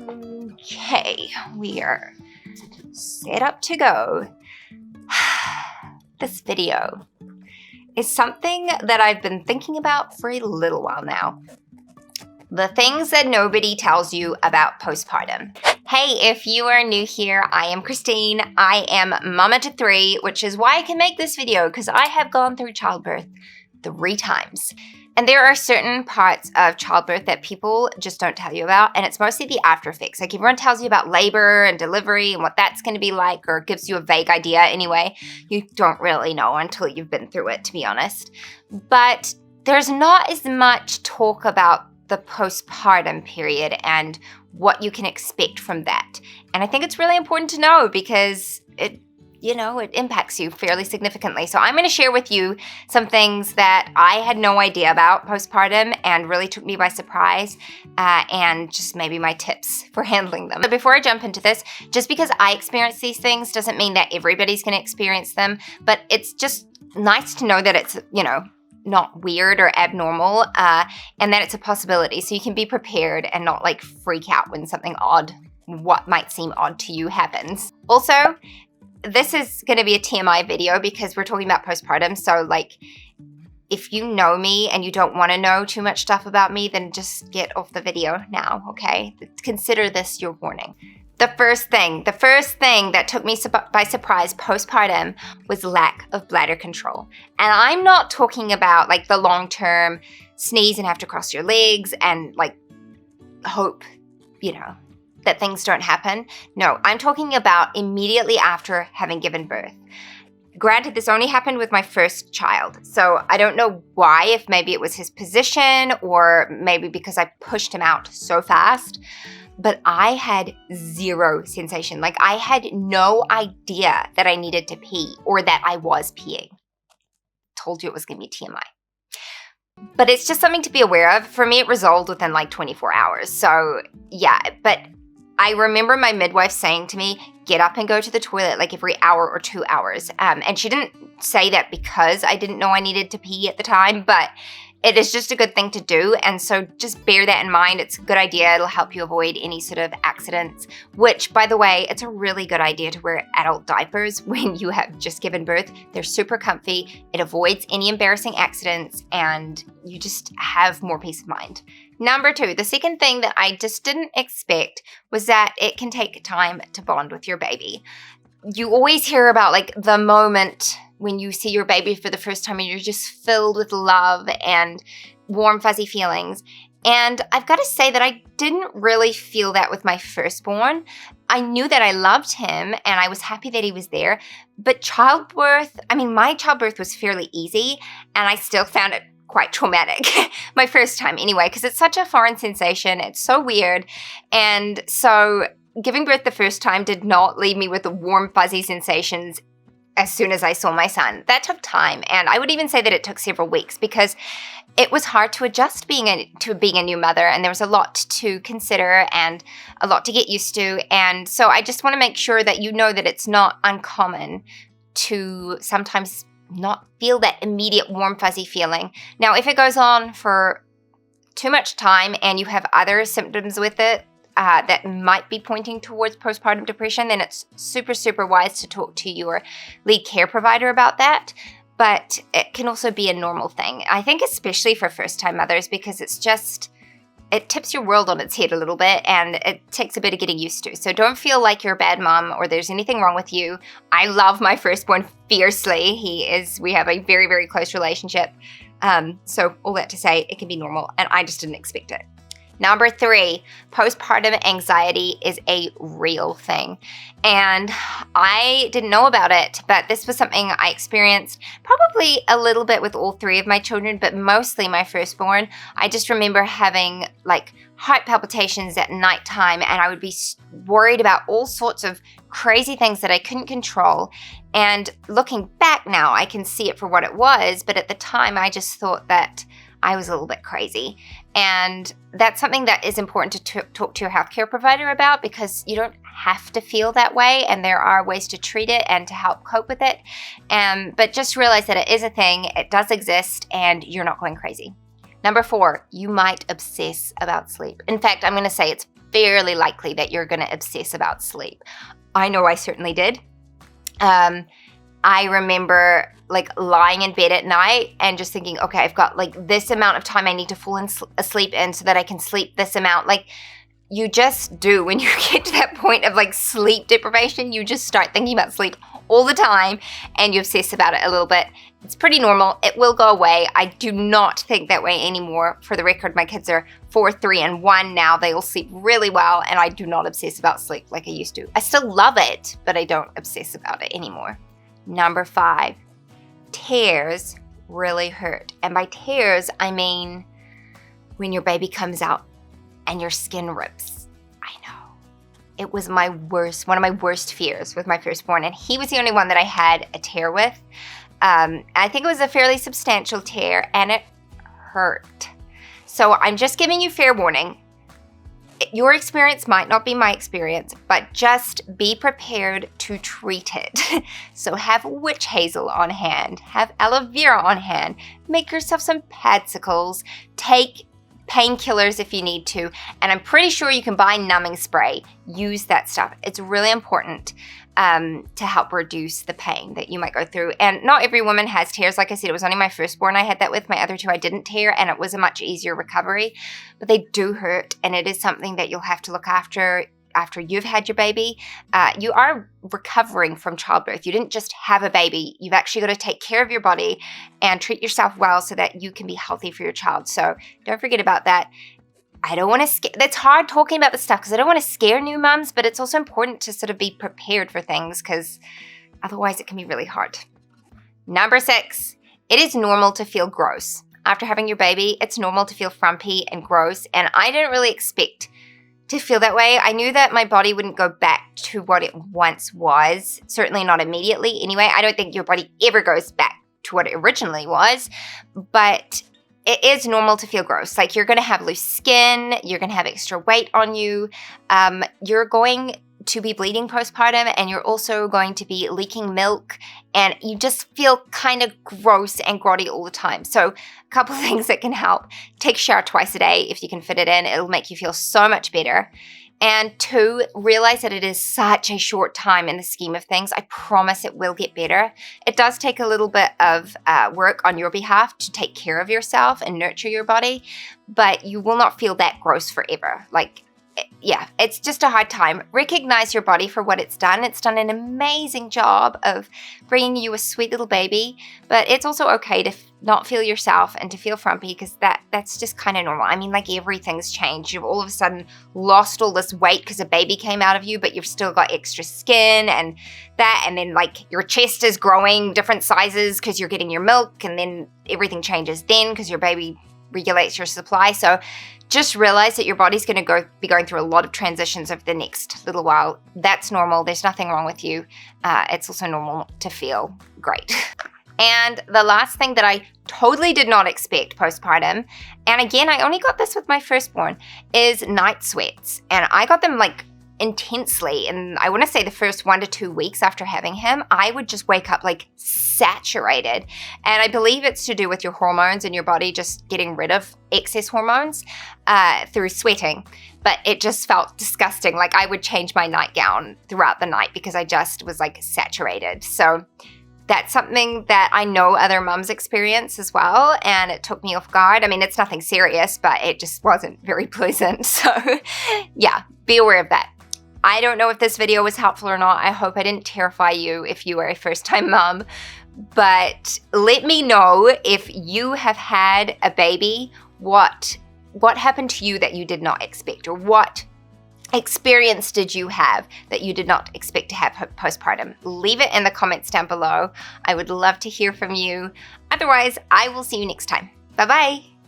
Okay, we are set up to go. This video is something that I've been thinking about for a little while now. The things that nobody tells you about postpartum. Hey, if you are new here, I am Christine. I am mama to 3, which is why I can make this video, because I have gone through childbirth 3 times. And there are certain parts of childbirth that people just don't tell you about, and it's mostly the after effects. Like everyone tells you about labor and delivery and what that's going to be like, or gives you a vague idea anyway. You don't really know until you've been through it, to be honest. But there's not as much talk about the postpartum period and what you can expect from that. And I think it's really important to know because it impacts you fairly significantly. So I'm going to share with you some things that I had no idea about postpartum and really took me by surprise, and just maybe my tips for handling them. But before I jump into this, just because I experience these things doesn't mean that everybody's going to experience them, but it's just nice to know that it's, not weird or abnormal, and that it's a possibility. So you can be prepared and not like freak out when something odd, what might seem odd to you, happens. Also, this is going to be a TMI video because we're talking about postpartum. So like, if you know me and you don't want to know too much stuff about me, then just get off the video now, okay? Consider this your warning. The first thing that took me by surprise postpartum was lack of bladder control. And I'm not talking about like the long-term sneeze and have to cross your legs and like hope, that things don't happen. No, I'm talking about immediately after having given birth. Granted, this only happened with my first child, so I don't know why, if maybe it was his position or maybe because I pushed him out so fast, but I had zero sensation. Like I had no idea that I needed to pee or that I was peeing. Told you it was going to be TMI. But it's just something to be aware of. For me, it resolved within like 24 hours. So yeah, but I remember my midwife saying to me, get up and go to the toilet like every hour or 2 hours. And she didn't say that because I didn't know I needed to pee at the time, but it is just a good thing to do. And so just bear that in mind. It's a good idea. It'll help you avoid any sort of accidents, which, by the way, it's a really good idea to wear adult diapers when you have just given birth. They're super comfy. It avoids any embarrassing accidents and you just have more peace of mind. Number 2, the second thing that I just didn't expect was that it can take time to bond with your baby. You always hear about like the moment when you see your baby for the first time and you're just filled with love and warm, fuzzy feelings. And I've got to say that I didn't really feel that with my firstborn. I knew that I loved him and I was happy that he was there. But my childbirth was fairly easy and I still found it quite traumatic. My first time anyway, because it's such a foreign sensation. It's so weird. And so giving birth the first time did not leave me with the warm, fuzzy sensations as soon as I saw my son. That took time. And I would even say that it took several weeks because it was hard to adjust to being a new mother. And there was a lot to consider and a lot to get used to. And so I just want to make sure that you know that it's not uncommon to sometimes not feel that immediate warm, fuzzy feeling. Now, if it goes on for too much time and you have other symptoms with it, that might be pointing towards postpartum depression, then it's super, super wise to talk to your lead care provider about that. But it can also be a normal thing. I think especially for first-time mothers because it tips your world on its head a little bit and it takes a bit of getting used to. So don't feel like you're a bad mom or there's anything wrong with you. I love my firstborn fiercely. We have a very, very close relationship. So all that to say, it can be normal and I just didn't expect it. Number 3, postpartum anxiety is a real thing. And I didn't know about it, but this was something I experienced probably a little bit with all 3 of my children, but mostly my firstborn. I just remember having like heart palpitations at nighttime and I would be worried about all sorts of crazy things that I couldn't control. And looking back now, I can see it for what it was, but at the time I just thought that I was a little bit crazy. And that's something that is important to talk to your healthcare provider about because you don't have to feel that way and there are ways to treat it and to help cope with it. But just realize that it is a thing, it does exist, and you're not going crazy. Number 4, you might obsess about sleep. In fact, I'm going to say it's fairly likely that you're going to obsess about sleep. I know I certainly did. I remember like lying in bed at night and just thinking, okay, I've got like this amount of time I need to fall asleep in so that I can sleep this amount. Like you just do when you get to that point of like sleep deprivation, you just start thinking about sleep all the time and you obsess about it a little bit. It's pretty normal. It will go away. I do not think that way anymore. For the record, my kids are 4, 3, and 1 now. They all sleep really well, and I do not obsess about sleep like I used to. I still love it, but I don't obsess about it anymore. Number 5, tears really hurt. And by tears, I mean when your baby comes out and your skin rips. I know. It was one of my worst fears with my firstborn, and he was the only one that I had a tear with. I think it was a fairly substantial tear, and it hurt. So I'm just giving you fair warning. Your experience might not be my experience, but just be prepared to treat it. So have witch hazel on hand, have aloe vera on hand, make yourself some padsicles, take painkillers if you need to, and I'm pretty sure you can buy numbing spray. Use that stuff. It's really important to help reduce the pain that you might go through. And not every woman has tears. Like I said, it was only my firstborn I had that with. My other 2 I didn't tear, and it was a much easier recovery. But they do hurt, and it is something that you'll have to look after you've had your baby. You are recovering from childbirth. You didn't just have a baby. You've actually got to take care of your body and treat yourself well so that you can be healthy for your child. So don't forget about that. I don't want to scare. That's hard talking about this stuff because I don't want to scare new mums, but it's also important to sort of be prepared for things because otherwise it can be really hard. Number 6, it is normal to feel gross. After having your baby, it's normal to feel frumpy and gross, and I didn't really expect to feel that way. I knew that my body wouldn't go back to what it once was, certainly not immediately. Anyway, I don't think your body ever goes back to what it originally was, but it is normal to feel gross. Like you're going to have loose skin, you're going to have extra weight on you, you're going to be bleeding postpartum, and you're also going to be leaking milk, and you just feel kind of gross and grotty all the time. So a couple of things that can help. Take a shower twice a day if you can fit it in. It'll make you feel so much better. And 2, realize that it is such a short time in the scheme of things. I promise it will get better. It does take a little bit of work on your behalf to take care of yourself and nurture your body, but you will not feel that gross forever. Yeah, it's just a hard time. Recognize your body for what it's done. It's done an amazing job of bringing you a sweet little baby, but it's also okay to not feel yourself and to feel frumpy because that's just kind of normal. I mean, like everything's changed. You've all of a sudden lost all this weight because a baby came out of you, but you've still got extra skin and that, and then like your chest is growing different sizes because you're getting your milk, and then everything changes then because your baby regulates your supply. So just realize that your body's going to be going through a lot of transitions over the next little while. That's normal. There's nothing wrong with you. It's also normal to feel great. And the last thing that I totally did not expect postpartum, and again, I only got this with my firstborn, is night sweats. And I got them like intensely. And I want to say the first 1 to 2 weeks after having him, I would just wake up like saturated. And I believe it's to do with your hormones and your body just getting rid of excess hormones through sweating. But it just felt disgusting. Like I would change my nightgown throughout the night because I just was like saturated. So that's something that I know other mums experience as well, and it took me off guard. I mean, it's nothing serious, but it just wasn't very pleasant. So yeah, be aware of that. I don't know if this video was helpful or not. I hope I didn't terrify you if you are a first-time mom, but let me know if you have had a baby, what happened to you that you did not expect, or what experience did you have that you did not expect to have postpartum? Leave it in the comments down below. I would love to hear from you. Otherwise, I will see you next time. Bye-bye.